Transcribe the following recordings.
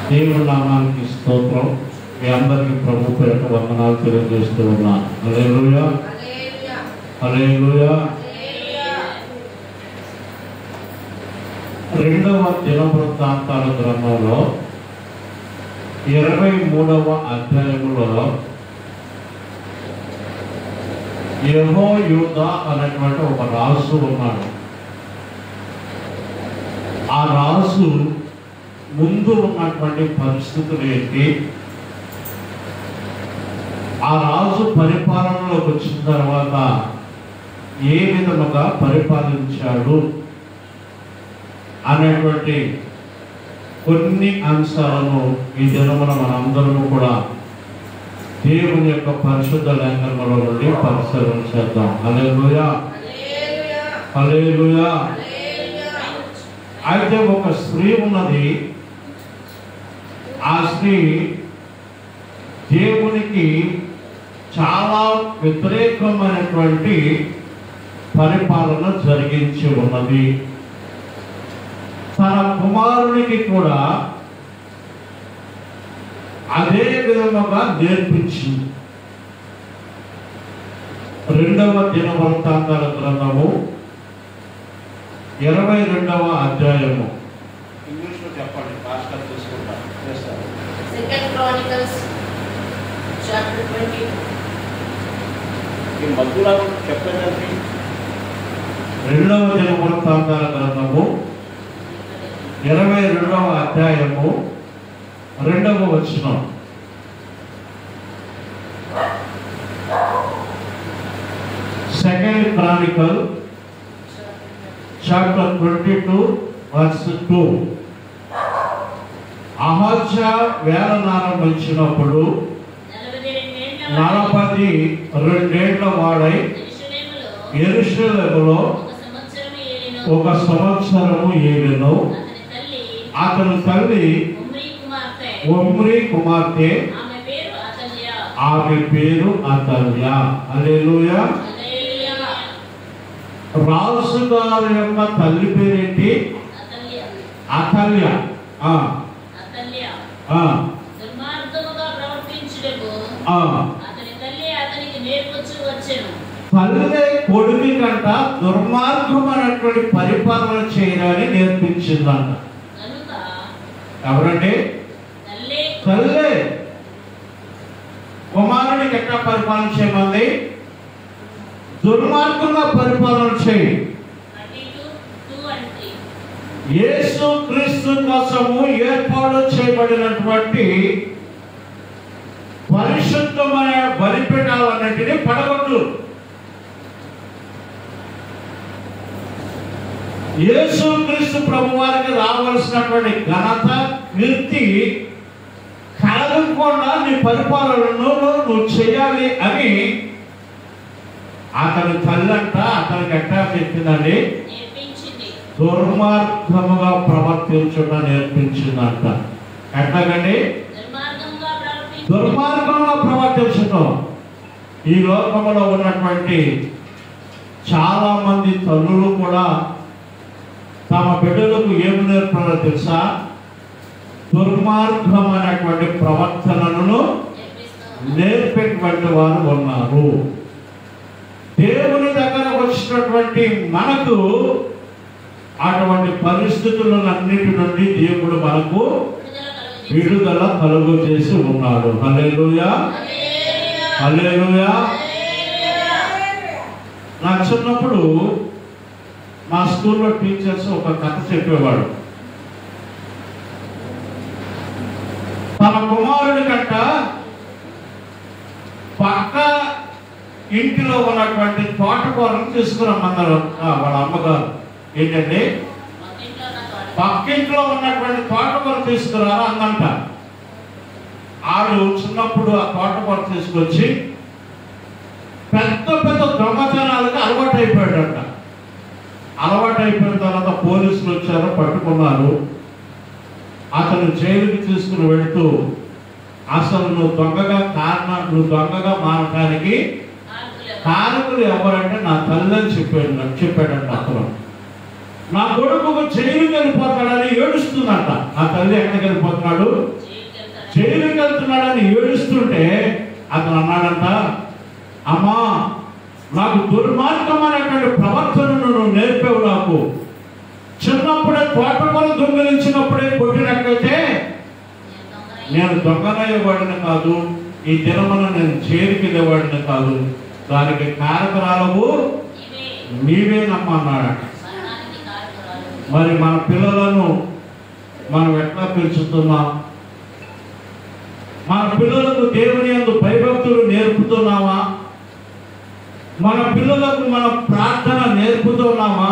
దేవుని నామానికి స్తోత్రం. మీ అందరికీ ప్రభు పేరిట వందనాలు తెలియజేస్తూ ఉన్నాను. హల్లెలూయా, హల్లెలూయా. రెండవ దినవృత్తాంతాల గ్రంథంలో 23వ అధ్యాయంలో యెహోయాదా అనేటువంటి ఒక రాజు ఉన్నాడు. ఆ రాజు ముందు ఉన్నటువంటి పరిస్థితులు ఏంటి, ఆ రాజు పరిపాలనలోకి వచ్చిన తర్వాత ఏ విధముగా పరిపాలించాడు అనేటువంటి కొన్ని అంశాలను ఈ దినమున మనందరము కూడా దేవుని యొక్క పరిశుద్ధ లేఖనములో నుండి పరిశీలన చేద్దాం. హల్లెలూయా, హల్లెలూయా. అయితే ఒక స్త్రీ ఉన్నది. ఆ స్త్రీ దేవునికి చాలా వ్యతిరేకమైనటువంటి పరిపాలన జరిగించి ఉన్నది. తన కుమారునికి కూడా అదే విధముగా నేర్పించింది. రెండవ దినవృత్తాంతాల గ్రంథము 22వ అధ్యాయము. ఇంగ్లీష్లో చెప్పండి, భాస్కర్ తీసుకుంటాను. Second Chronicles chapter 20. ఈ మధ్యలో చెప్పండి. రెండవ దినవృత్తాంతాల గ్రంథము 22వ అధ్యాయము 2వ వచనం. Second Chronicle chapter 22 verse 2. అహజ్యా వేలన ఆరంభించినప్పుడు 42 వాడై యెరూషలేములో 1 సంవత్సరము ఏలెను. అతని తల్లి ఒమ్రీ కుమార్తె, ఆమె పేరు అతల్య. హల్లెలూయా. రాజు గారి యొక్క తల్లి పేరేంటి? అతల్య. తల్లి కొడుకు కంట దుర్మార్గమైనటువంటి పరిపాలన చేయడాన్ని నేర్పించిందంట. ఎవరండి? తల్లి కుమారునికి ఎట్లా పరిపాలన చేయమంది? దుర్మార్గంగా పరిపాలన చేయి. యేసు క్రీస్తు కోసము ఏర్పాటు చేయబడినటువంటి పరిశుద్ధమైన బలిపీఠాలన్నింటినీ పడగొట్టు. యేసు క్రీస్తు ప్రభు వారికి రావాల్సినటువంటి ఘనత, కీర్తి కలగకుండా నీ పరిపాలనను నువ్వు చేయాలి అని అతని తల్లంట అతనికి ఎట్లా చెప్పిందండి? దుర్మార్గముగా ప్రవర్తించుట నేర్పించిందంట. ఎట్లాగండి? దుర్మార్గంగా ప్రవర్తించటం. ఈ లోకంలో ఉన్నటువంటి చాలా మంది తల్లులు కూడా తమ బిడ్డలకు ఏమి నేర్పాలో తెలుసా? దుర్మార్గమైనటువంటి ప్రవర్తనను నేర్పేటువంటి వారు ఉన్నారు. దేవుని దగ్గర వచ్చినటువంటి మనకు అటువంటి పరిస్థితులన్నిటి నుండి దేవుడు మనకు విడుదల కలుగు చేసి ఉన్నాడు. హల్లెలూయా, హల్లెలూయా. నా చిన్నప్పుడు మా స్కూల్లో టీచర్స్ ఒక కథ చెప్పేవాడు. తన కుమారుడి కంట పక్క ఇంటిలో ఉన్నటువంటి తోటకూరను తీసుకురమ్మన్నారు వాళ్ళ అమ్మగారు. ఏంటంటే పక్కింట్లో ఉన్నటువంటి తోటకూర తీసుకురారా అందంట. ఆడు చిన్నప్పుడు ఆ తోటకూర తీసుకొచ్చి పెద్ద పెద్ద దొంగతనాలకు అలవాటు అయిపోయాడంట. అలవాటు అయిపోయిన తర్వాత పోలీసులు వచ్చారు, పట్టుకున్నారు. అతను జైలుకి తీసుకుని వెళుతూ అసలు నువ్వు దొంగగా మారటానికి కారకులు ఎవరంటే నా తల్లి అని చెప్పాడంట అతను. నా కొడుకు జైలుకి వెళ్ళిపోతాడని ఏడుస్తుందంట. ఆ తల్లి ఎక్కడికి వెళ్ళిపోతున్నాడు? జైలుకి వెళ్తున్నాడని ఏడుస్తుంటే అతను అన్నాడంట, అమ్మా నాకు దుర్మార్గమైనటువంటి ప్రవర్తనను నువ్వు నేర్పావు. నాకు చిన్నప్పుడే తోటకూర దొంగిలించినప్పుడే కొట్టినట్లయితే నేను దొంగనయ్యేవాడిని కాదు, ఈ దినమున నేను చేరికెళ్ళేవాడిని కాదు. దానికి కారకురాలవు నీవేనమ్మా అన్నాడట. మరి మన పిల్లలను మనం ఎట్లా పెంచుతున్నాం? మన పిల్లలకు దేవుని యందు భయభక్తులు నేర్పుతున్నావా? మన పిల్లలకు మన ప్రార్థన నేర్పుతున్నామా?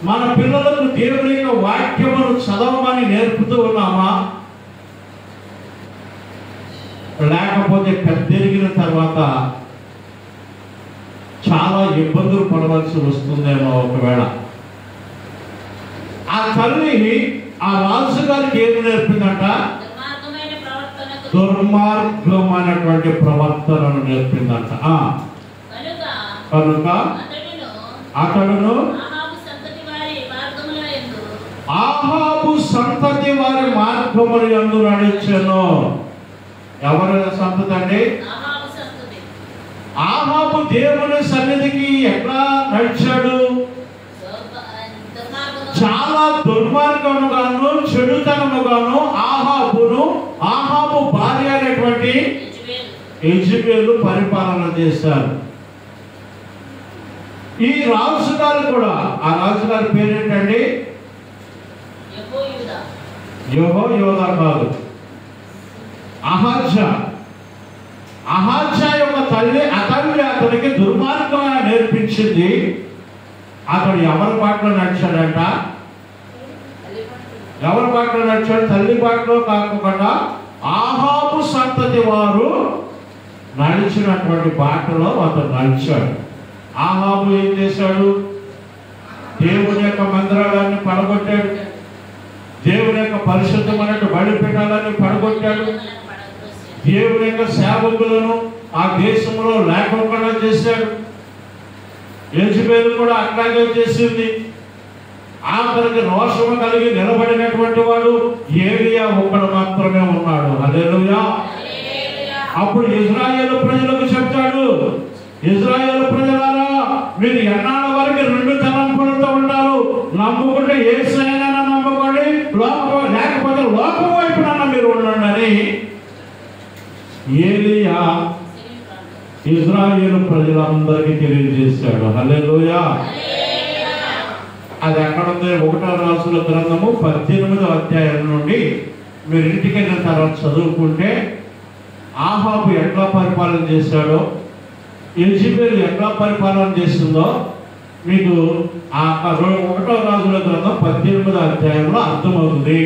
మన పిల్లలకు దేవుని యొక్క వాక్యమును చదవమని నేర్పుతూ ఉన్నామా? లేకపోతే పెద్దరిగిన తర్వాత చాలా ఇబ్బందులు పడవలసి వస్తుందేమో. ఒకవేళ ఆ తల్లి ఆ రాజు గారికి ఏమి నేర్పిందంట? దుర్మార్గమైనటువంటి ప్రవర్తనను నేర్పిందంట. కనుక అతడును ఆహాబు సంతతి వారి మార్గముల యందు నడిచెను. ఎవరి సంతతి అండి? ఆహాబు దేవుని సన్నిధికి ఎట్లా నడిచాడు? చాలా దుర్మార్గముగాను చెడుతనముగాను ఆహాబు భార్య అయినటువంటి యెజబెలు పరిపాలన చేశారు. ఈ రాజుగారు కూడా, ఆ రాజుగారి పేరేంటండి? యెహోయాదా కాదు, అహజ్యా. అహజ్యా యొక్క తల్లి అతనికి దుర్మార్గంగా నేర్పించింది. అతడు ఎవరి బాటలో నడిచాడంట? ఎవరి బాటలో నడిచాడు? తల్లి బాటలో కాకుండా ఆహాబు సంతతి వారు నడిచినటువంటి బాటలో అతను నడిచాడు. ఆహాబు ఏం చేశాడు? దేవుని యొక్క మందిరాలన్నీ పడగొట్టాడు. దేవుని యొక్క పరిశుద్ధమైన బలిపీఠాలన్నీ పడగొట్టాడు. దేవుని యొక్క సేవకులను ఆ దేశంలో లేకుండా చేశాడు. యెజబెలు కూడా అట్లాగే చేసింది. ఆఖరికి రోషము కలిగి నిలబడినటువంటి వాడు ఏలియా ఒక్కడు మాత్రమే ఉన్నాడు. హల్లెలూయా. అప్పుడు ఇశ్రాయేలు ప్రజలకు చెప్తాడు, ఇశ్రాయేలు ప్రజలారా, మీరు ఎన్నాళ్ళ వరకు రెండు తలంపులతో ఉంటారు? నమ్ముకుంటే యేసయ్యను నమ్ముకోండి, లేకపోతే లోకం వైపునన్నా మీరు ఉండండి అని ఏలియా ఇశ్రాయేలు ప్రజలందరికీ తెలియజేశాడు. హల్లెలూయా. అది ఎక్కడుంది? 1వ రాజుల గ్రంథము 18వ అధ్యాయం నుండి మీరు ఇంటికి వెళ్ళిన తర్వాత చదువుకుంటే ఆహాబు ఎట్లా పరిపాలన చేశాడో, యెజబెలు ఎట్లా పరిపాలన చేస్తుందో మీకు ఆ 1వ రాజుల గ్రంథం 18వ అధ్యాయంలో అర్థమవుతుంది.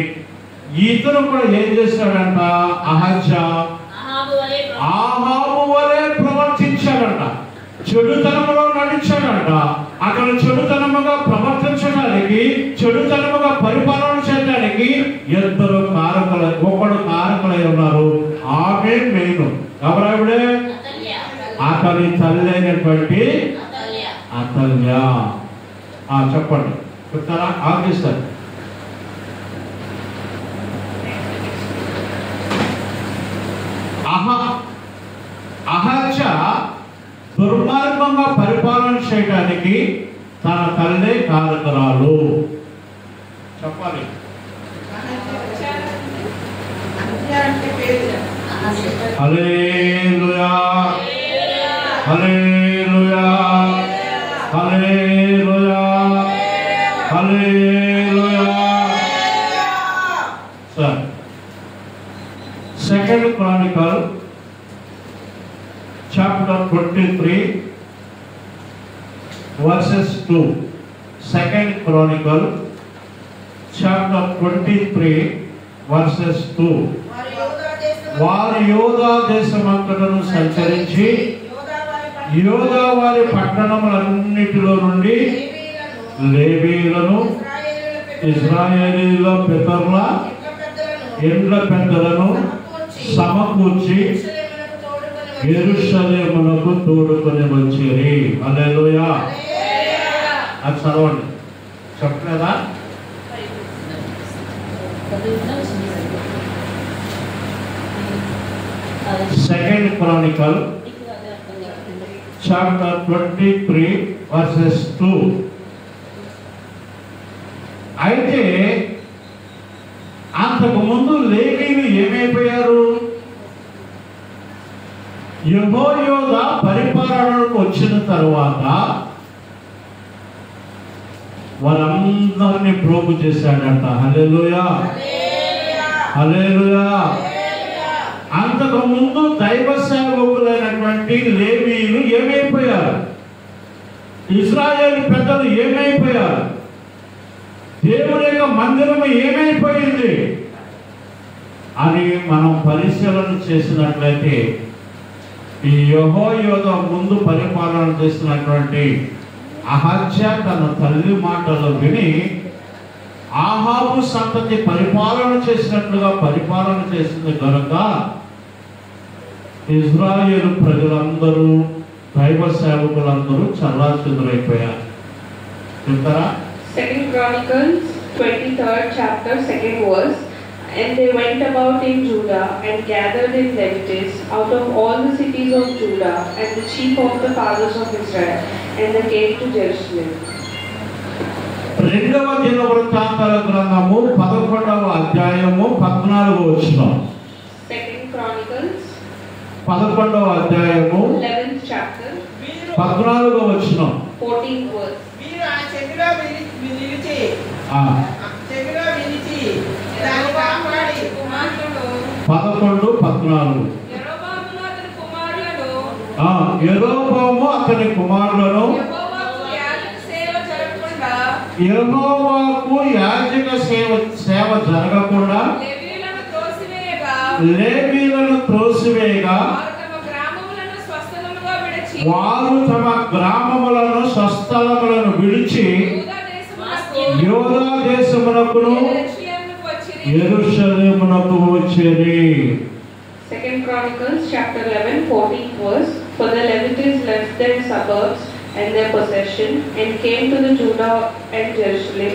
ఇతను కూడా ఏం చేశాడంట? అహజ్యా ఆహాబు వలె ప్రవర్తించాడంట. చెడుతనములో నడిచాడంట. అక్కడ చెడుతనముగా ప్రవర్తించడానికి, చెడుతనముగా పరిపాలన చేయడానికి ఇద్దరు కారకులు, ఒకడు కారకులై ఉన్నారు. ఆమె మెయిన్. ఎవరావిడే? అతని తల్లి అయినటువంటి అతల్య. చెప్పండి, చెప్తారా? ఆఫీసర్ అహజ్యా దుర్మార్గంగా పరిపాలన చేయడానికి తన తల్లి కారకురాలు. చెప్పాలి. Hallelujah, hallelujah, hallelujah, hallelujah. Sir, 2 Chronicle chapter 23 verses 2. 2 Chronicle chapter 23 verses 2. వారు యోధా దేశమంతటను సంచరించి యోధా వారి పట్టణములన్నిటిలో నుండి లేవీయులను, ఇశ్రాయేలీయుల పితరుల ఇండ్ల పెద్దలను సమకూర్చి యెరూషలేమునకు తోడుకొని వచ్చిరి. హల్లెలూయా. అది చదవండి. చెప్పలేదా? Second Chronicle chapter 23 versus 2. అయితే అంతకు ముందు లేవీయులు ఏమైపోయారు? యెహోయాదా పరిపాలనకు వచ్చిన తరువాత వారందరినీ ప్రోగు చేశాడంట. హల్లెలూయా, హల్లెలూయా. అంతకు ముందు దైవ సేవకులైనటువంటి లేవీయులు ఏమైపోయారు? ఇశ్రాయేలు పెద్దలు ఏమైపోయారు? దేవుని యొక్క మందిరము ఏమైపోయింది అని మనం పరిశీలన చేసినట్లయితే, ఈ యెహోయాదా ముందు పరిపాలన చేసినటువంటి అహజ్యా తన తల్లి మాటలు విని ఆహాబు సంతతి పరిపాలన చేసినట్లుగా పరిపాలన చేసింది కనుక ఇజ్రాయేలు ప్రజలందరూ దైవ సేవకులందరూ చల్లాచెదురైపోయారు. చెప్తారా? Second Chronicles 23rd chapter 2nd verse. And they went about in Judah and gathered in Levites out of all the cities of Judah and the chief of the fathers of Israel, and they came to Jerusalem. రెండవ దినవృత్తాంతాల గ్రంథము 11వ అధ్యాయము 14వ వచనం. Second Chronicles 11వ అధ్యాయము 11th chapter 14వ వచనం. 14th verse. మీరు ఆ చెవిలో వినిచి దాన్ని కాపాడి కుమారులను 11, 14. యెరొబాము అతని కుమారులను యెహోవాకు యాజక సేవ జరగకుండా లేవీయులను త్రోసివేయగా వారు తమ గ్రామములను స్వస్థలములను విడిచి యూదా దేశమునకును యెరూషలేమునకు వచ్చిరి. Second Chronicles chapter 11 14th verse. For the Levites left their suburbs and their possession and came to the Judah and Jerusalem,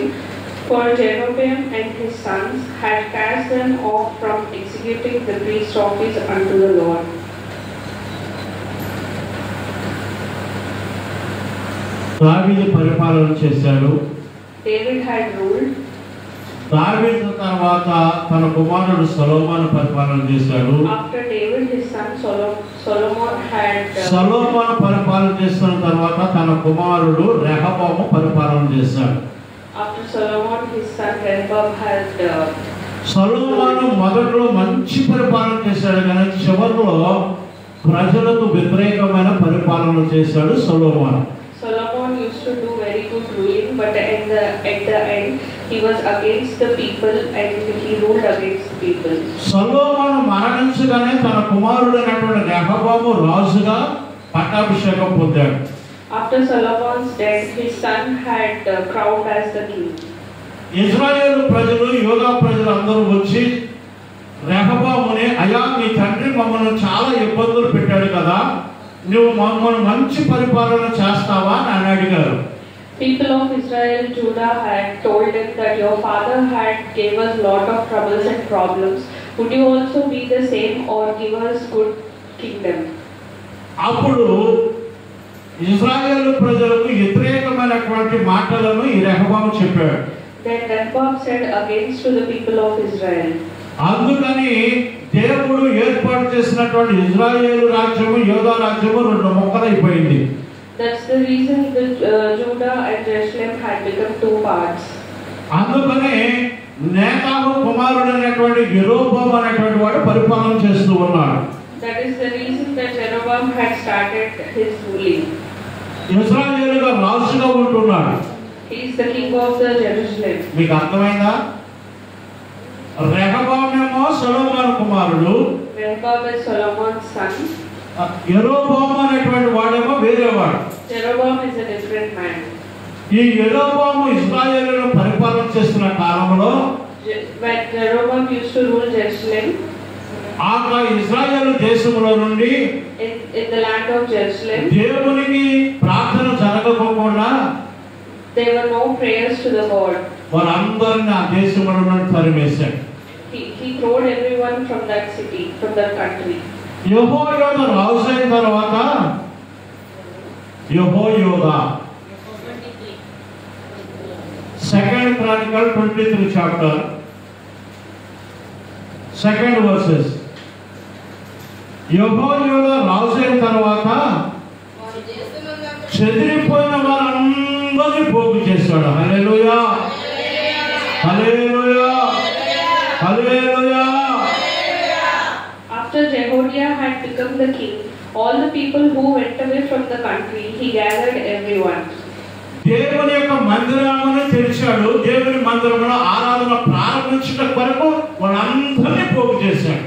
for Jeroboam and his sons had cast them off from executing the priest office unto the Lord. దావీదు పరిపాలన చేశాడు. David had ruled. దావీదు తర్వాత తన కుమారుడు సొలొమోను పరిపాలన చేశాడు. After David, his son Solomon had సొలొమోను పరిపాలన చేసిన తర్వాత తన కుమారుడు రెహబాము పరిపాలన చేశాడు. After Solomon, his son Rehoboam had సొలొమోను మొదట్లో మంచి పరిపాలన చేశాడు, కానీ చివరిలో ప్రజలకు వ్యతిరేకమైన పరిపాలన చేశాడు సొలొమోను. Solomon used to do very good ruling, but at the end he was against the people and he ruled against the people. సొలొమోను మరణించగానే తన కుమారుడైనటువంటి రెహబాము రాజుగా పట్టాభిషేకం పొందాడు. After Solomon's death, his son had crowned as the king. ఇశ్రాయేలు ప్రజలు యూదా ప్రజలు అందరూ వచ్చి రెహబాముని, అయ్యా నీ తండ్రి మమ్మల్ని చాలా ఇబ్బందులు పెట్టాడు కదా, నువ్వు మమ్మల్ని మంచి పరిపాలన చేస్తావా అని అడిగారు. People of Israel, Judah had told him that your father had gave us lot of troubles and problems. Would you also be the same or give us good kingdom? అప్పుడు ఇశ్రాయేలు ప్రజలకు వ్యతిరేకమైనటువంటి మాటలను ఈ రెహబాము చెప్పాడు. Then Rehoboam said against to the people of Israel. అందుకని దేవుడు ఏర్పాటు చేసినటువంటి ఇశ్రాయేలు రాజ్యము యూదా రాజ్యము రెండు ముక్కలైపోయింది. That's the reason that Judah and Jerusalem had become two parts. అందుకని నేతాహు కుమారుడైనటువంటి యెరొబాము అనేటువంటి వాడు పరిపాలన చేస్తూ ఉన్నాడు. That is the reason that Jeroboam had started his ruling. ఇశ్రాయేలుగా రాజుగా ఉంటున్నాడు. He is the king of the Jerusalem. మీకు అర్థమైందా? రెహబామేమో సొలొమోను కుమారుడు, Rehoboam is Solomon's son. యెరొబాము అనేటువంటి వాడేమో వేరేవాడు. Jeroboam is a different man. ఈ యెరొబాము ఇశ్రాయేలును పరిపాలన చేస్తున్న కాలంలో When Jeroboam used to rule Jerusalem, ఆ ఇశ్రాయేలు దేశంలో నుండి in the land of Jerusalem, దేవునికి ప్రార్థన జరగకుండా there were no prayers to the God. వారందరిని ఆ దేశంలో నుండి తరిమేశాడు. He throwed everyone from that city, from that country. యెహోయోద రాజు అయిన తర్వాత యెహోయోద 2nd Chronicle 23 chapter 2nd verses. యెహోయోద రాజు అయిన తర్వాత చెదిరిపోయిన వారందరినీ పోగు చేశాడు. హల్లెలూయా, hallelujah, hallelujah. After Jehoiada had become the king, all the people who went away from the country, he gathered everyone. దేవుని యొక్క మందిరాలను తెరిచాడు. దేవుని మందిరంలో ఆరాధన ప్రారంభించడం వరకు వాళ్ళందరినీ పోగు చేశాడు.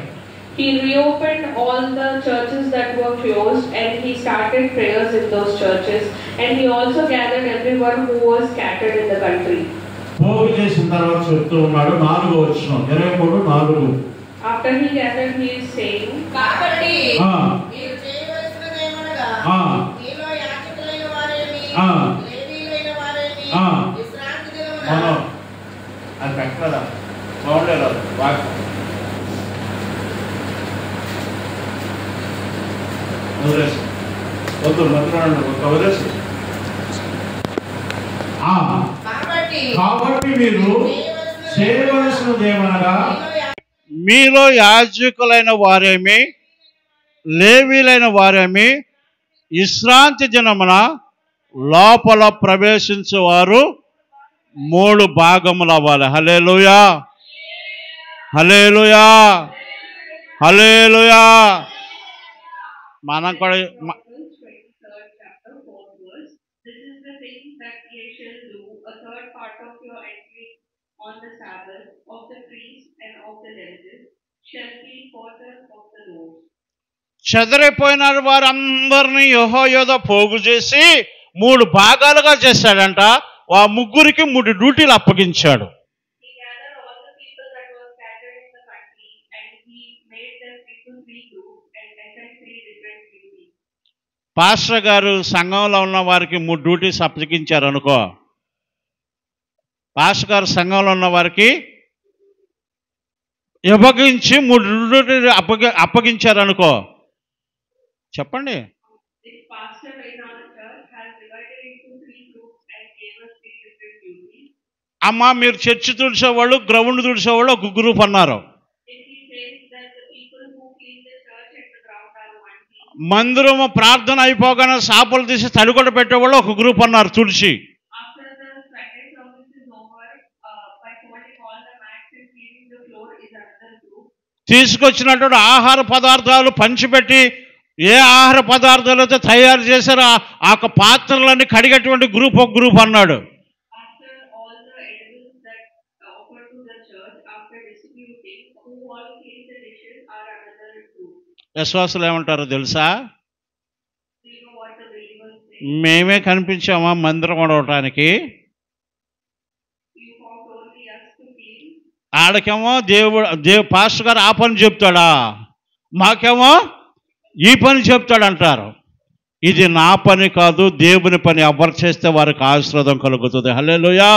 He reopened all the churches that were closed and he started prayers in those churches, and he also gathered everyone who was scattered in the country. పోగు చేసిన తర్వాత చెప్తూ ఉన్నాడు 4వ వచనం 23:4. After he gathered, he is saying, కాబట్టి ఆ మీరు చేయవలసినదేమనగా ఆ మీలో యాజకులైన వారేమి ఆ లేవీయులైన వారేమి ఆ విశ్రాంతి దినమున మనం అది పెట్టరా బాగుండేరా వాక్ వదిలేసి వద్దు మంత్రాలు వదిలేసి. కాబట్టి మీరు చేయవలసినదేమనగా మీలో యాజకులైన వారేమి లేవీలైన వారేమి విశ్రాంతి దినమున లోపల ప్రవేశించేవారు 3 భాగములు అవ్వాలి. హల్లెలూయా, హల్లెలూయా, హల్లెలూయా. మనం కూడా 23rd chapter 4th verse. This is the thing that ye shall do, a third part of your entry on the Sabbath of the priests and of the Levites shall be quarter of the Lord. చెదరిపోయిన వారందరినీ యెహోయోద పోగు చేసి 3 భాగాలుగా చేశాడంట. ఆ ముగ్గురికి 3 డ్యూటీలు అప్పగించాడు. He gathered all the people that were scattered in the country, and he made them into 3 groups and assigned 3 different duties. Pastor గారు సంఘంలో ఉన్న వారికి 3 డ్యూటీస్ అప్పగించారు అనుకో. పాస్టర్ గారు సంఘంలో ఉన్న వారికి విభజించి 3 డ్యూటీలు అప్పగించారు అనుకో. చెప్పండి. This pastor in our church has divided into 3 groups and gave us 3 different duties. అమ్మ మీరు చర్చి తుడిచేవాళ్ళు గ్రౌండ్ తుడిచేవాళ్ళు ఒక గ్రూప్ అన్నారు. If he says that the people who clean the church and the ground are one team. మందిరము ప్రార్థన అయిపోగానే సాపలు తీసి తడిగొడ పెట్టేవాళ్ళు ఒక గ్రూప్ అన్నారు తుడిచి. After the Sunday service is over, by folding all the mats and cleaning the floor is another group. తీసుకొచ్చినటువంటి ఆహార పదార్థాలు పంచిపెట్టి ఏ ఆహార పదార్థాలు అయితే తయారు చేశారో ఆ పాత్రలన్నీ కడిగేటువంటి గ్రూప్ ఒక గ్రూప్ అన్నాడు. After all the edibles that offered to the church, after distributing, who all clean the dishes are another group. విశ్వాసులు ఏమంటారో తెలుసా? Do you know what the believers say? మేమే కనిపించామా మందిరం ఉండటానికి? You found only us to clean. ఆడకేమో pastor గారు ఆ పని చెప్తాడా, మాకేమో ఈ పని చెప్తాడంటారు. ఇది నా పని కాదు, దేవుని పని. ఎవరు చేస్తే వారికి ఆశీర్వాదం కలుగుతుంది. హల్లెలూయా.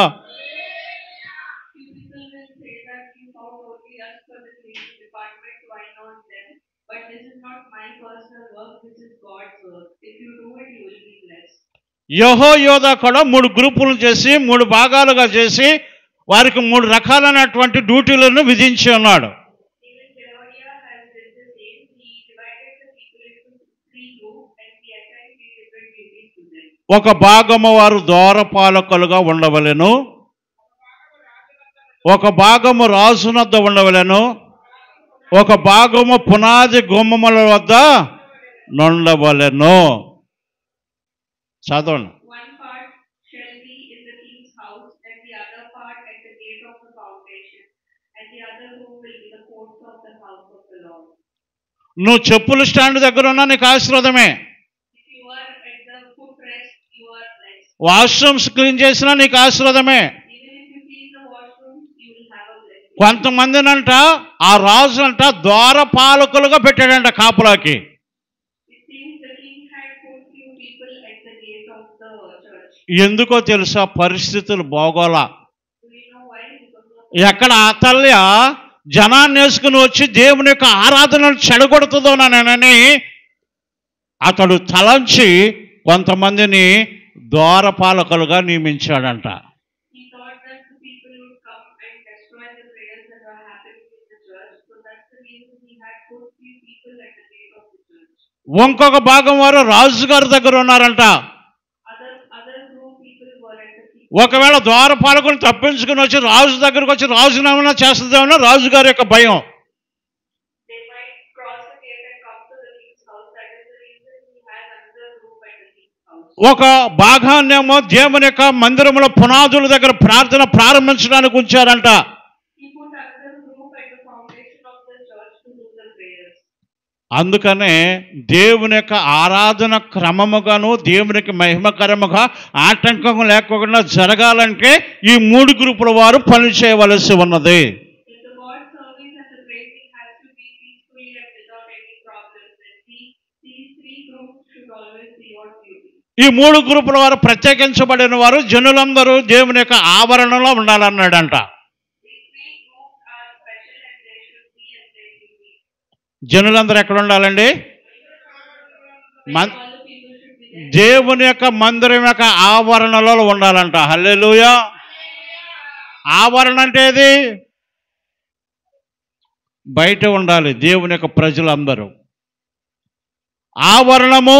Few people will say that you found only us for the cleaning department, why not them? But this is not my personal work, this is God's work. If you do it, you will be blessed. యెహోయోద కూడా 3 గ్రూపులు చేసి 3 భాగాలుగా చేసి వారికి 3 రకాలైనటువంటి డ్యూటీలను విధించి ఉన్నాడు. Even Jehoiada has done the same. He divided the people into 3 groups and he assigned 3 different duties to them. ఒక భాగము వారు ద్వారపాలకులుగా ఉండవలెను, ఒక భాగము రాజునొద్ద ఉండవలెను, ఒక భాగము పునాది గుమ్మముల వద్ద నుండవలెను. చదవండి. One part shall be in the king's house, and the other part at the gate of the foundation, and the other room will be the courts of the house of the Lord. నువ్వు చెప్పుల stand దగ్గర ఉన్నా నీకు ఆశీర్వాదమే. If you are at the footrest, you are blessed. Washrooms clean చేసినా నీకు ఆశీర్వాదమే. Even if you clean the washroom, you will have a blessing. కొంతమందినంట ఆ రాజు అంట ద్వారపాలకులుగా పెట్టాడంట కాపులాకి. It seems the king had put few people at the gate of the church. ఎందుకో తెలుసా? పరిస్థితులు బాగోలా. Do you know why? Because of ఎక్కడ అతల్య జనాన్ని వేసుకుని వచ్చి దేవుని యొక్క ఆరాధనను చెడగొడుతుందోనని అతడు తలంచి కొంతమందిని ద్వారపాలకులుగా నియమించాడంట. he thought that the people would come and destroy the prayers that were happening in the church. So that's the reason he had put few people at the gate of the church. ఇంకొక భాగం వారు రాజుగారి దగ్గర ఉన్నారంట. Other group people were at the gate. ఒకవేళ ద్వారపాలకులు తప్పించుకుని వచ్చి రాజు దగ్గరకు వచ్చి రాజునేమైనా చేస్తుందేమో రాజుగారి యొక్క భయం. They might cross the gate and come to the king's house. That is the reason he had another group at the king's house. ఒక భాగాన్నేమో దేవుని యొక్క మందిరంలో పునాదుల దగ్గర ప్రార్థన ప్రారంభించడానికి ఉంచారంట. He put another group at the foundation of the church to do the prayers. అందుకనే దేవుని యొక్క ఆరాధన క్రమముగాను దేవునికి మహిమకరముగా ఆటంకం లేకుండా జరగాలంటే ఈ 3 గ్రూపుల వారు పని చేయవలసి ఉన్నది. If the God's service and the praising has to be peacefully and without any problems, then these 3 groups should always be on duty. ఈ 3 గ్రూపుల వారు ప్రత్యేకించబడిన వారు జనులందరూ దేవుని యొక్క ఆవరణలో ఉండాలన్నాడంట. These 3 groups are special and they should be and they should be. జనులందరూ ఎక్కడ ఉండాలండి? All the people should be there. దేవుని యొక్క మందిరం యొక్క ఆవరణలో ఉండాలంట. హల్లెలూయా. ఆవరణ అంటే ఏది? బయట ఉండాలి దేవుని యొక్క ప్రజలందరూ. ఆవరణము,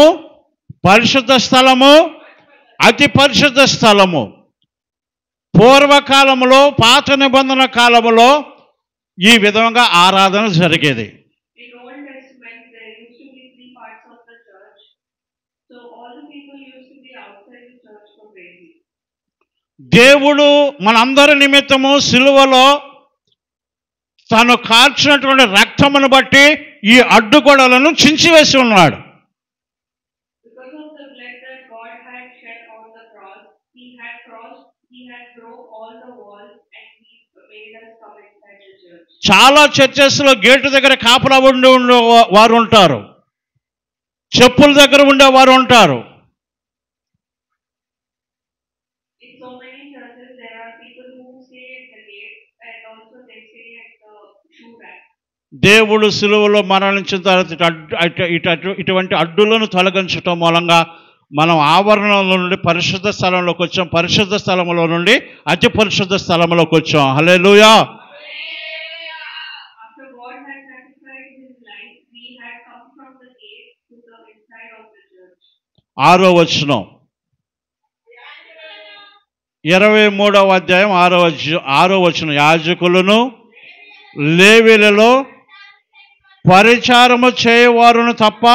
పరిశుద్ధ స్థలము, అతి పరిశుద్ధ స్థలము. పూర్వకాలములో పాత నిబంధన కాలములో ఈ విధంగా ఆరాధన జరిగేది. In Old Testament, there used to be 3 parts of the church. So all the people used to be outside the church for praising. దేవుడు మనందరి నిమిత్తము సిలువలో తను కార్చినటువంటి రక్తమును బట్టి ఈ అడ్డుగోడలను చించివేసి ఉన్నాడు. Because of the blood that God had shed on the cross, he had broke all the walls and he made us come inside the church. చాలా చర్చెస్లో గేటు దగ్గర కాపలా ఉండే వారు ఉంటారు, చెప్పుల దగ్గర ఉండే వారు ఉంటారు. In so many churches, there are people who stay at the gate and also they stay at the shoe rack. దేవుడు సిలువలో మరణించిన తర్వాత ఇటువంటి అడ్డులను తొలగించటం మూలంగా మనం ఆవరణలో నుండి పరిశుద్ధ స్థలంలోకి వచ్చాం, పరిశుద్ధ స్థలంలో నుండి అతి పరిశుద్ధ స్థలంలోకి వచ్చాం. హల్లెలూయా. After God had sacrificed his life, we had come from the gate to the inside of the church. 6వ వచనం, 23వ అధ్యాయం 6వ వచనం. యాజకులను లేవీయులలో పరిచారము చేయవారును తప్ప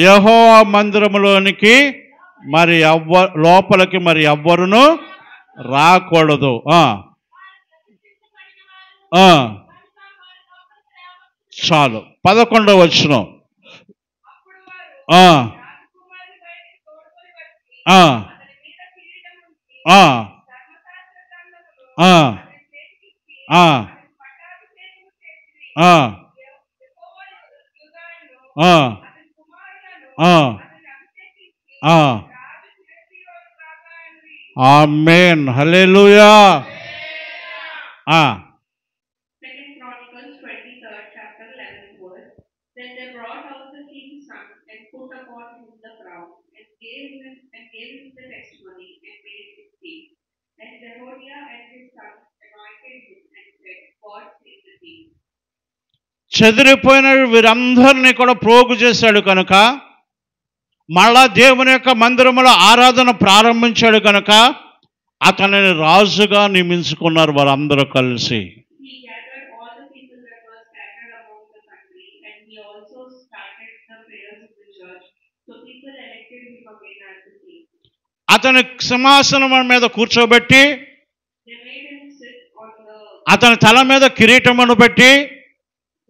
యెహోవా మందిరములోనికి లోపలికి మరి ఎవ్వరును రాకూడదు. చాలు. 11వ వచనం. ఆమేన్. హల్లెలూయా. 2 Chronicles 23rd chapter 11th verse. Then they brought out the king's son and put upon him the crown and gave him the testimony and made him king. And Jehoiada and his sons anointed him and said, God save the king. చెదిరిపోయిన వీరందరినీ కూడా ప్రోగు చేశాడు కనుక, మళ్ళా దేవుని యొక్క మందిరములో ఆరాధన ప్రారంభించాడు కనుక అతనిని రాజుగా నియమించుకున్నారు వారందరూ కలిసి. He gathered all the people that were scattered among the country and he also started the prayers of the church. So people elected him again as the king. అతని సింహాసనం మీద కూర్చోబెట్టి They made him sit on the, అతని తల మీద కిరీటమును పెట్టి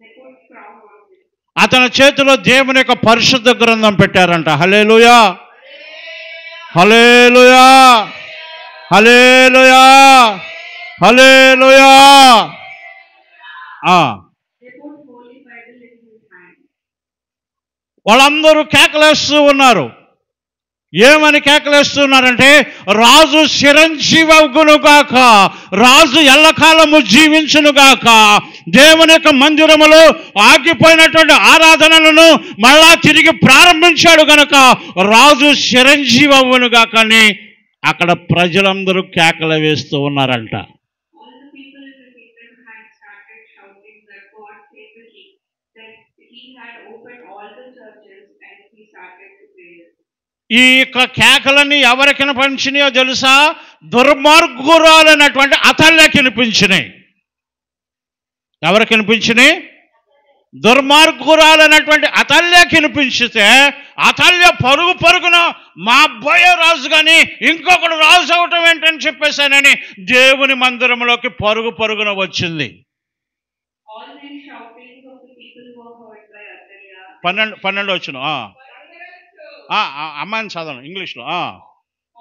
they put crown on him. అతని చేతిలో దేవుని యొక్క పరిశుద్ధ గ్రంథం పెట్టారంట. హల్లెలూయా. Hallelujah. Hallelujah. Hallelujah. They put Holy Bible in his hand. వాళ్ళందరూ కేకలేస్తూ ఉన్నారు. ఏమని కేకలేస్తున్నారంటే, రాజు చిరంజీవగునుగాక, రాజు ఎల్లకాలము జీవించునుగాక, దేవుని యొక్క మందిరములో ఆగిపోయినటువంటి ఆరాధనలను మళ్ళా తిరిగి ప్రారంభించాడు గనక రాజు చిరంజీవగునుగాక అని అక్కడ ప్రజలందరూ కేకలు వేస్తూ ఉన్నారంట. All the people in the kingdom had started shouting that God save the king, that he had opened all the churches and he started to pray. ఈ యొక్క కేకలన్నీ ఎవరికి వినిపించినాయో తెలుసా? దుర్మార్గురాలైనటువంటి అతల్యకి వినిపించినాయి. ఎవరికి వినిపించినాయి? దుర్మార్గురాలైనటువంటి అతల్యకి వినిపించితే అతల్య పరుగు పరుగున మా అబ్బాయే రాజు కానీ ఇంకొకడు రాజు అవటం ఏంటని చెప్పేశానని దేవుని మందిరంలోకి పరుగు పరుగున వచ్చింది. All these shoutings of the people were heard by Athaliah. 12 వచ్చిన అమ్మాయిని చదవను ఇంగ్లీష్లో.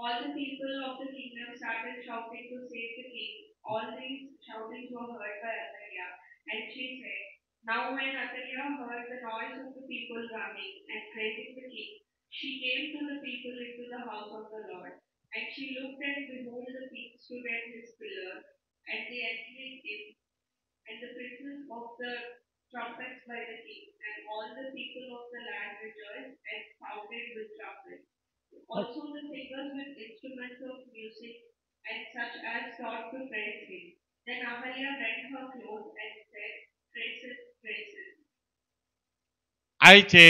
All the people of the kingdom started shouting to save the king. All these shoutings were heard by Athaliah. And she said, now when Athaliah heard the noise of the people running and praising the king, she came to the people into the house of the Lord. And she looked and behold the king stood at his pillar, and the entering in, and the princes of the trumpets by the king, and all the people of the land rejoiced and sounded with trumpets. Also the singers with instruments of music, and such as sought to praise him. Then Athaliah rent her clothes and said, praises, praises. అయితే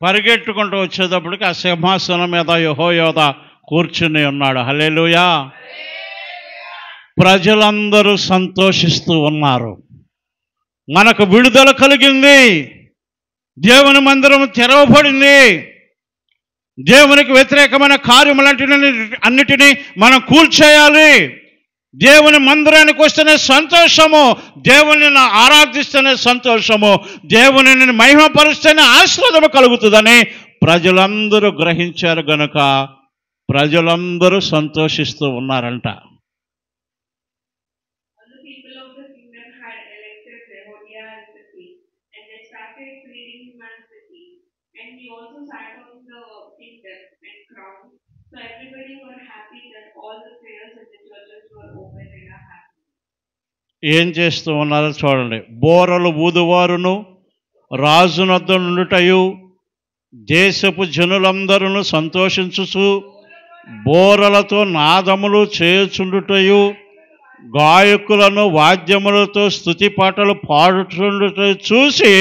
పరిగెట్టుకుంటూ వచ్చేటప్పటికి ఆ సింహాసనం మీద యెహోయాదా కూర్చుని ఉన్నాడు. హల్లెలూయా. ప్రజలందరూ సంతోషిస్తూ ఉన్నారు. మనకు విడుదల కలిగింది, దేవుని మందిరం తెరవబడింది, దేవునికి వ్యతిరేకమైన కార్యములన్నిటినీ మనం కూల్చేయాలి, దేవుని మందిరానికి వస్తేనే సంతోషము, దేవుని ఆరాధిస్తేనే సంతోషము, దేవుని మహిమపరుస్తేనే ఆశీర్వాదము కలుగుతుందని ప్రజలందరూ గ్రహించారు గనుక ప్రజలందరూ సంతోషిస్తూ ఉన్నారంట. All the people of the kingdom had elected Jehoiada as the king, and they started treating him as the king. And he also sat on the kingdom and crown. So everybody were happy that all the prayers in the churches were open and are happy. ఏం చేస్తూ ఉన్నారో చూడండి. బోరలు ఊదువారును రాజునొద్ద నుండుటయు దేశపు జనులందరూ సంతోషించుచు బోరలతో నాదములు చేయుచుండుటయు గాయకులను వాద్యములతో స్తుతి పాటలు పాడుచుండుట చూసి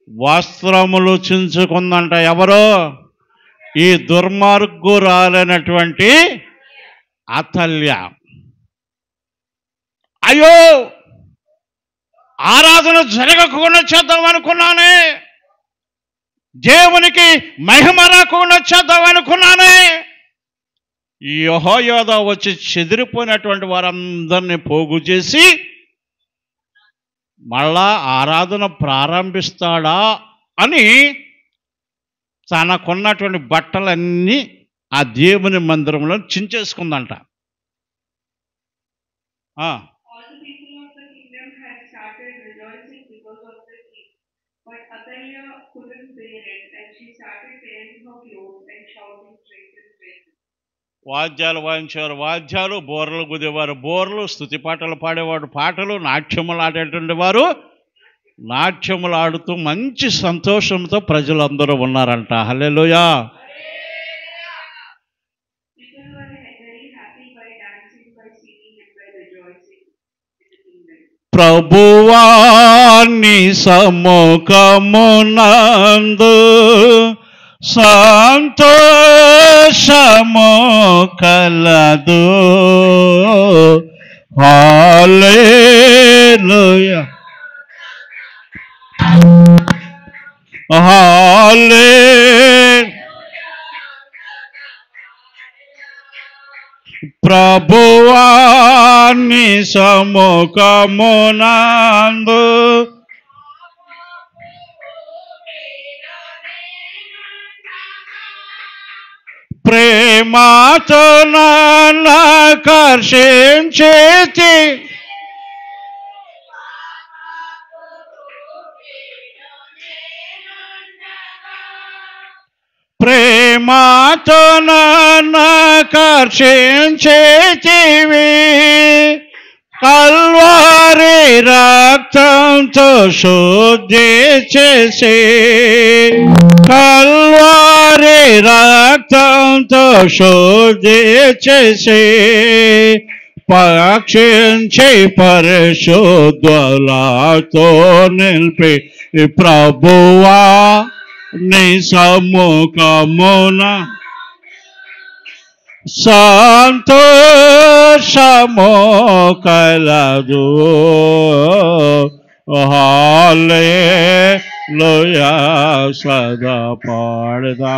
వస్త్రములు చించుకుందంట. ఎవరో? ఈ దుర్మార్గురాలైనటువంటి అతల్య. అయ్యో, ఆరాధన జరగకుండా చేద్దాం అనుకున్నానే, దేవునికి మహిమ రాకుండా చేద్దాం అనుకున్నానే. యెహోయాదా వచ్చి చెదిరిపోయినటువంటి వారందరినీ పోగు చేసి మళ్ళా ఆరాధన ప్రారంభిస్తాడా అని తనకున్నటువంటి బట్టలన్నీ ఆ దేవుని మందిరంలో చించేసుకుందంట. All the people of the kingdom had started rejoicing because of the king. But Athaliah couldn't bear it, and she started tearing her clothes and shouting praises, praises. వాద్యాలు వాయించేవారు వాద్యాలు, బోర్లు గుదేవారు బోర్లు, స్తుతి పాటలు పాడేవాడు పాటలు, నాట్యములు ఆడేటువంటి వారు నాట్యములు ఆడుతూ మంచి సంతోషంతో ప్రజలందరూ ఉన్నారంట. హల్లెలూయా. People were very happy by dancing, by singing, and by rejoicing in the kingdom. ప్రభువాని సముఖమునందు సంతోషము కలదు. హల్లెలూయా, హల్లెలూయా. ప్రభువాని సముఖమునందు ప్రేమతో నన్నకర్షించేతి ప్రేమ ప్రేమతో నన్ను కర్షించేతివి, కల్వారి రక్తంతో శుద్ధి చేసి, కల్వారి రక్తంతో శుద్ధి చేసి, పక్షించి పరిశుద్ధులతో నిలిపి ప్రభువా నీ సమ్ముఖమున సంతోషము కలదు. హల్లెలూయా సదా పాడదా,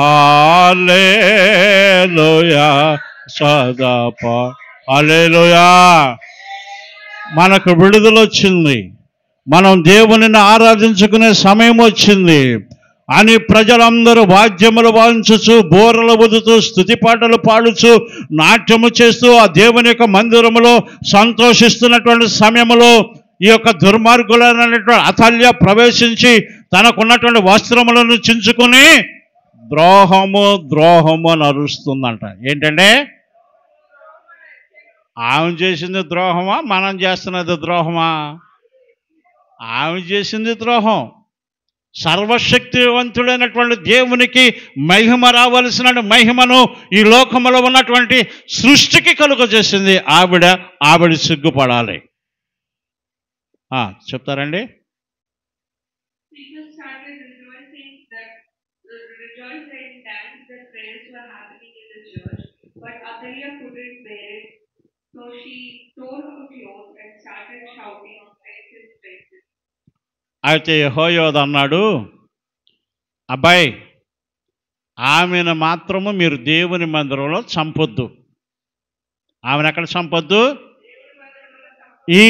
హల్లెలూయా సదా హల్లెలూయా. మనకు విడుదల వచ్చింది, మనం దేవునిని ఆరాధించుకునే సమయం వచ్చింది అని ప్రజలందరూ వాద్యములు వాయించుచు, బోరలు ఊదుతూ, స్తుతి పాటలు పాడుచు, నాట్యము చేస్తూ ఆ దేవుని యొక్క మందిరములో సంతోషిస్తున్నటువంటి సమయంలో ఈ యొక్క దుర్మార్గులైనటువంటి అతల్య ప్రవేశించి తనకున్నటువంటి వస్త్రములను చించుకుని ద్రోహము ద్రోహము అని అరుస్తుందంట. ఏంటంటే ఆమె చేసింది ద్రోహమా, మనం చేస్తున్నది ద్రోహమా? ఆమె చేసింది ద్రోహం. సర్వశక్తివంతుడైనటువంటి దేవునికి మహిమ రావలసిన మహిమను ఈ లోకములో ఉన్నటువంటి సృష్టికి కలుగజేసింది ఆవిడ సిగ్గుపడాలి. చెప్తారండి. So she tore her clothes and started shouting on faces. అయితే యెహోయాద అన్నాడు, అబ్బాయి ఆమెను మాత్రము మీరు దేవుని మందిరంలో చంపొద్దు. ఆమెను ఎక్కడ చంపొద్దు? ఈ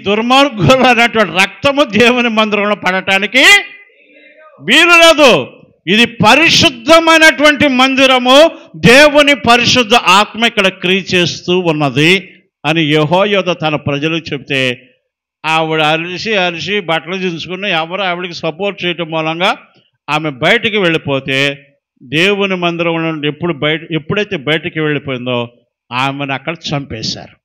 దుర్మార్గులు అనేటువంటి రక్తము దేవుని మందిరంలో పడటానికి వీలు లేదు. ఇది పరిశుద్ధమైనటువంటి మందిరము, దేవుని పరిశుద్ధ ఆత్మ ఇక్కడ క్రియ చేస్తూ ఉన్నది అని యెహోయాద తన ప్రజలకు చెప్తే ఆవిడ అరిసి బట్టలు దించుకుని ఎవరు ఆవిడకి సపోర్ట్ చేయటం మూలంగా ఆమె బయటికి వెళ్ళిపోతే దేవుని మందిరం నుండి ఎప్పుడైతే బయటికి వెళ్ళిపోయిందో ఆమెను అక్కడ చంపేశారు.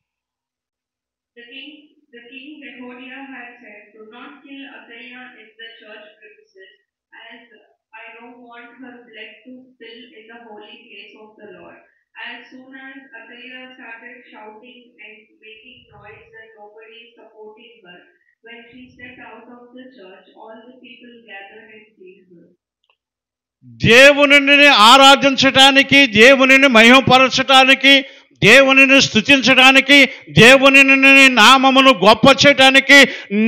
As soon as Athaliah started shouting and making noise and nobody supporting her, when she stepped out of the church, all the people gathered and killed her. దేవునిని ఆరాధించటానికి, దేవునిని మహిమపరచటానికి, దేవునిని స్తుతించడానికి, దేవుని నామమును గొప్ప చేయటానికి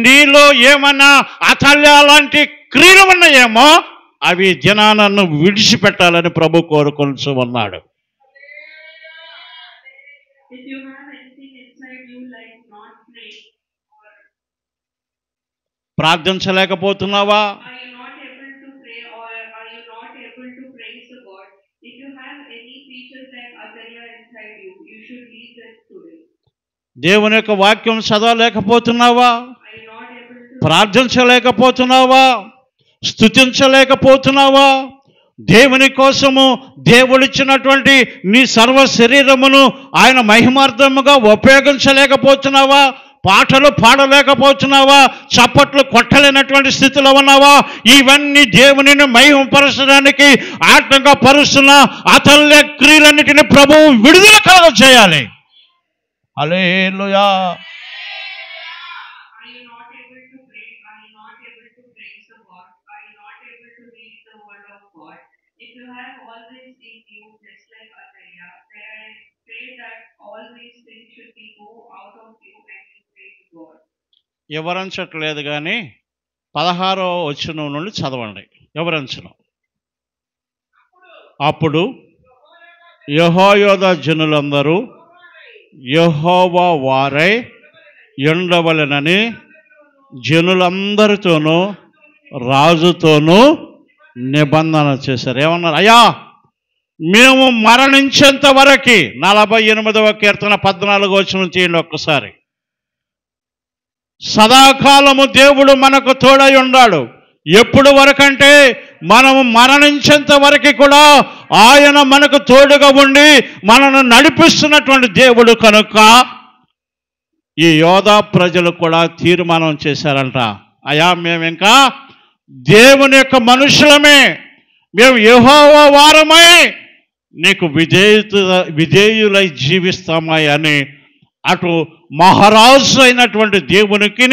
నీలో ఏమన్నా అతల్య లాంటి క్రియలు ఉన్నాయేమో అవి జనాలను విడిచిపెట్టాలని ప్రభు కోరుకొనిచూ ఉన్నాడు. ప్రార్థించలేకపోతున్నావా? దేవుని యొక్క వాక్యం చదవలేకపోతున్నావా? ప్రార్థించలేకపోతున్నావా? స్తుతించలేకపోతున్నావా? దేవుని కోసము దేవుడిచ్చినటువంటి నీ సర్వ శరీరమును ఆయన మహిమార్థముగా ఉపయోగించలేకపోతున్నావా? పాటలు పాడలేకపోతున్నావా? చప్పట్లు కొట్టలేనటువంటి స్థితిలో ఉన్నావా? ఇవన్నీ దేవునిని మహిమపరచడానికి ఆటంగా పరుస్తున్న అతల్య క్రియలన్నిటిని ప్రభువు విడుదల కలుగజేయాలి. హల్లెలూయా. ఎవరంచట్లేదు కానీ 16వ వచనం నుండి చదవండి. ఎవరంచడం? అప్పుడు యెహోయాదా జనులందరూ యెహోవా వారై ఉండవలెనని జనులందరితోనూ రాజుతోనూ నిబంధన చేశారు. ఏమన్నారు? అయ్యా మేము మరణించేంత వరకు 48వ కీర్తన 14వ వచనం చేయండి ఒక్కసారి. సదాకాలము దేవుడు మనకు తోడై ఉన్నాడు. ఎప్పుడు వరకంటే మనము మరణించేంత వరకు కూడా ఆయన మనకు తోడుగా ఉండి మనను నడిపిస్తున్నటువంటి దేవుడు కనుక ఈ యోధా ప్రజలు కూడా తీర్మానం చేశారంట, అయా మేము ఇంకా దేవుని యొక్క మనుషులమే, మేము యెహోవా వారమై నీకు విధేయులై జీవిస్తామా అని అటు మహారాజు అయినటువంటి దేవునికి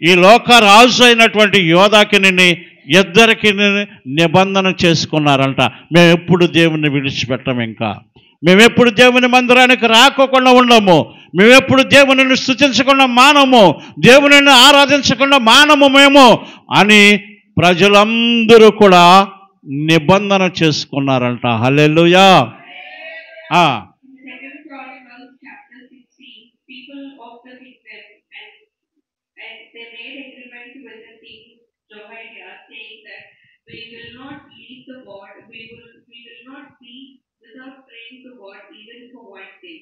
ఈ లోకరాజు అయినటువంటి యోధాకిని ఇద్దరికి నిబంధన చేసుకున్నారంట. మేము ఎప్పుడు దేవుని విడిచిపెట్టము, ఇంకా మేమెప్పుడు దేవుని మందిరానికి రాకోకుండా ఉండము, మేమెప్పుడు దేవునిని స్తుతించకుండా మానము, దేవునిని ఆరాధించకుండా మానము మేము అని ప్రజలందరూ కూడా నిబంధన చేసుకున్నారంట. హల్లెలూయా. Second Chronicles chapter 16, people of the kingdom and they made agreement with the king Jehoiada, saying that we will not leave the God, we will not be without praying to God even for one day.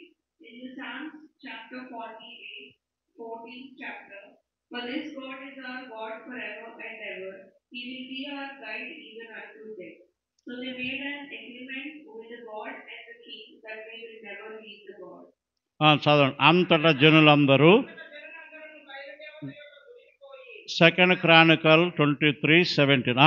In the Psalms chapter 48, 14th chapter, for this God is our God forever and ever. He will be our guide even unto death. So they made an agreement with the God and the king that they will never leave the God. చదవండి. అంతటా జనులందరూ second Chronicle 23:17.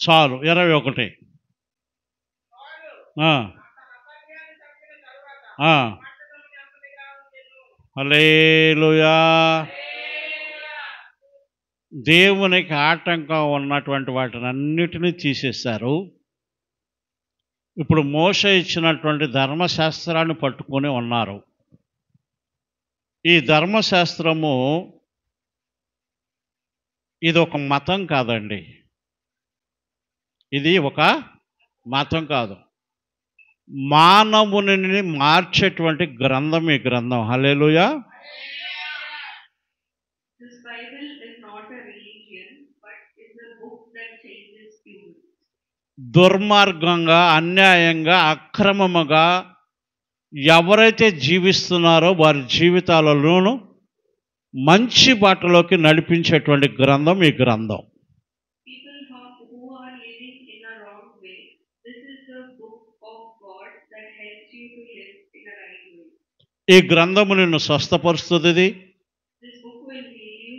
చాలు 21. హల్లెలూయా. దేవునికి ఆటంకం ఉన్నటువంటి వాటిని అన్నిటినీ తీసేశారు. ఇప్పుడు మోషే ఇచ్చినటువంటి ధర్మశాస్త్రాన్ని పట్టుకొని ఉన్నారు. ఈ ధర్మశాస్త్రము ఇది ఒక మతం కాదండి, ఇది ఒక మతం కాదు, మానవుని మార్చేటువంటి గ్రంథం ఈ గ్రంథం. హల్లెలూయా. This Bible is not a religion, but is a book that changes people. దుర్మార్గంగా, అన్యాయంగా, అక్రమముగా ఎవరైతే జీవిస్తున్నారో వారి జీవితాలలోనూ మంచి బాటలోకి నడిపించేటువంటి గ్రంథం ఈ గ్రంథం. People who are living in a wrong way, this is the book of God that helps you to live in a right way. ఈ గ్రంథము నిన్ను స్వస్థపరుస్తుంది. This book will heal you.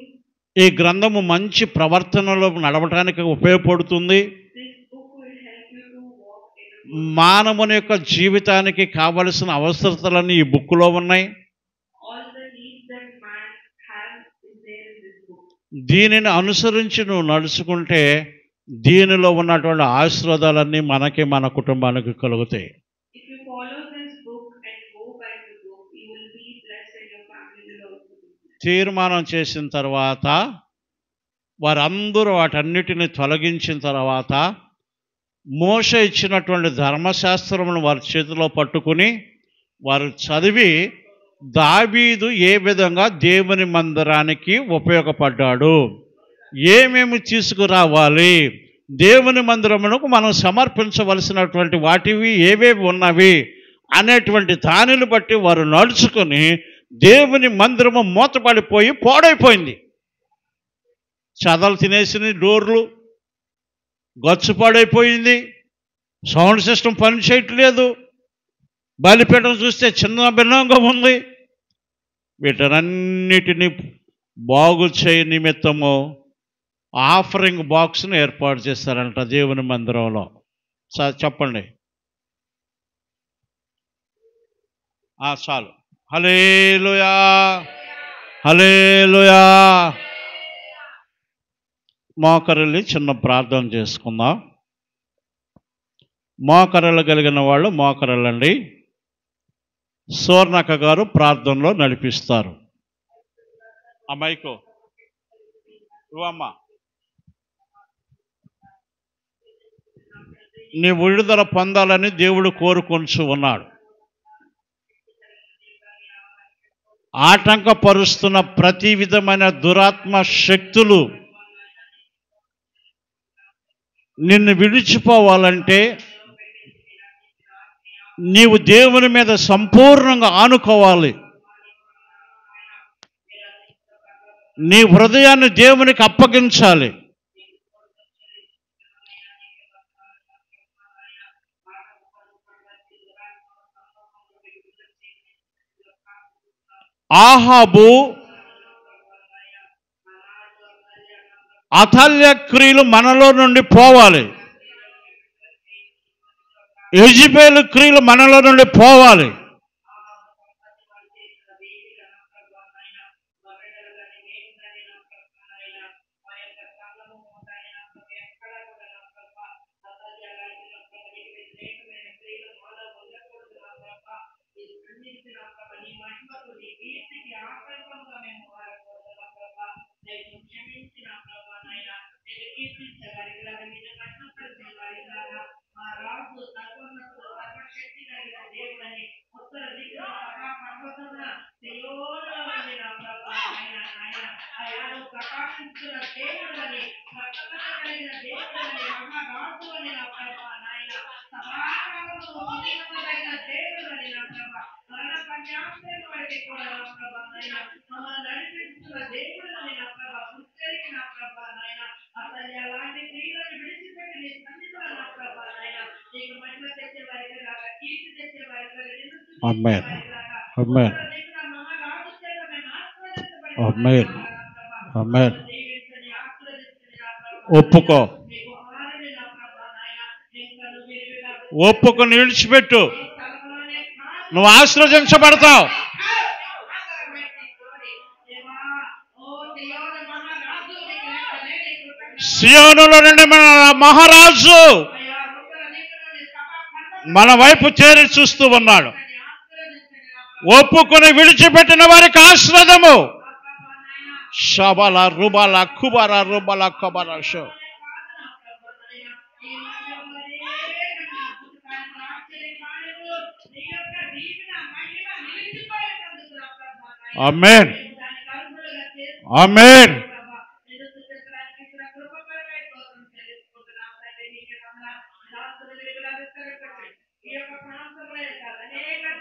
ఈ గ్రంథము మంచి ప్రవర్తనలో నడవటానికి ఉపయోగపడుతుంది. This book will help you to walk in a మానవుని యొక్క జీవితానికి కావలసిన అవసరతలన్నీ ఈ బుక్లో ఉన్నాయి. all the needs that man has is there in this book. దీనిని అనుసరించి నువ్వు నడుచుకుంటే దీనిలో ఉన్నటువంటి ఆశీర్వాదాలన్నీ మనకి మన కుటుంబానికి కలుగుతాయి. If you follow this book and go by the book, you will be blessed and your family will also be blessed. తీర్మానం చేసిన తర్వాత వారందరూ వాటన్నిటిని తొలగించిన తర్వాత మోషే ఇచ్చినటువంటి ధర్మశాస్త్రమును వారి చేతిలో పట్టుకుని వారు చదివి దావీదు ఏ విధంగా దేవుని మందిరానికి ఉపయోగపడ్డాడు, ఏమేమి తీసుకురావాలి, దేవుని మందిరమునకు మనం సమర్పించవలసినటువంటి వాటివి ఏవేవి ఉన్నవి అనేటువంటి దానిని బట్టి వారు నడుచుకొని దేవుని మందిరము మూతపడిపోయి పాడైపోయింది. చదలు తినేసిన డోర్లు, గచ్చు పాడైపోయింది, సౌండ్ సిస్టమ్ పని చేయట్లేదు, బలిపీఠం చూస్తే చిన్న భిన్నంగా ఉంది. వీటన్నిటిని బాగు చేయ నిమిత్తము ఆఫరింగ్ బాక్స్ను ఏర్పాటు చేస్తారంట దేవుని మందిరంలో. చెప్పండి. చాలు. హల్లెలూయా, హల్లెలూయా. మోకరిల్లి చిన్న ప్రార్థన చేసుకుందాం. మోకరలు కలిగిన వాళ్ళు మోకరలండి. సోర్ణక్క గారు ప్రార్థనలో నడిపిస్తారు. అమ్మాయికో ఇవ్వమ్మా. నీ విడుదల పొందాలని దేవుడు కోరుకొంచు ఉన్నాడు. ఆటంకపరుస్తున్న ప్రతి విధమైన దురాత్మ శక్తులు నిన్ను విడిచిపోవాలంటే నీవు దేవుని మీద సంపూర్ణంగా ఆనుకోవాలి. నీ హృదయాన్ని దేవునికి అప్పగించాలి. ఆహాబు అతల్య క్రియలు మనలో నుండి పోవాలి. యెజబెలు క్రియలు మనలో నుండి పోవాలి. ఆమేన్, ఆమేన్, ఆమేన్, ఆమేన్. ఒప్పుకో, ఒప్పుకొని విడిచిపెట్టు. నువ్వు ఆశీర్వదించబడతావు. సియోనులో నుండి మన మహారాజు మన వైపు చేరి చూస్తూ ఉన్నాడు. ఒప్పుకొని విడిచిపెట్టిన వారికి ఆశీర్వాదము. షబల రుబల కుబర రుబల కబర షో. ఆమేన్, ఆమేన్.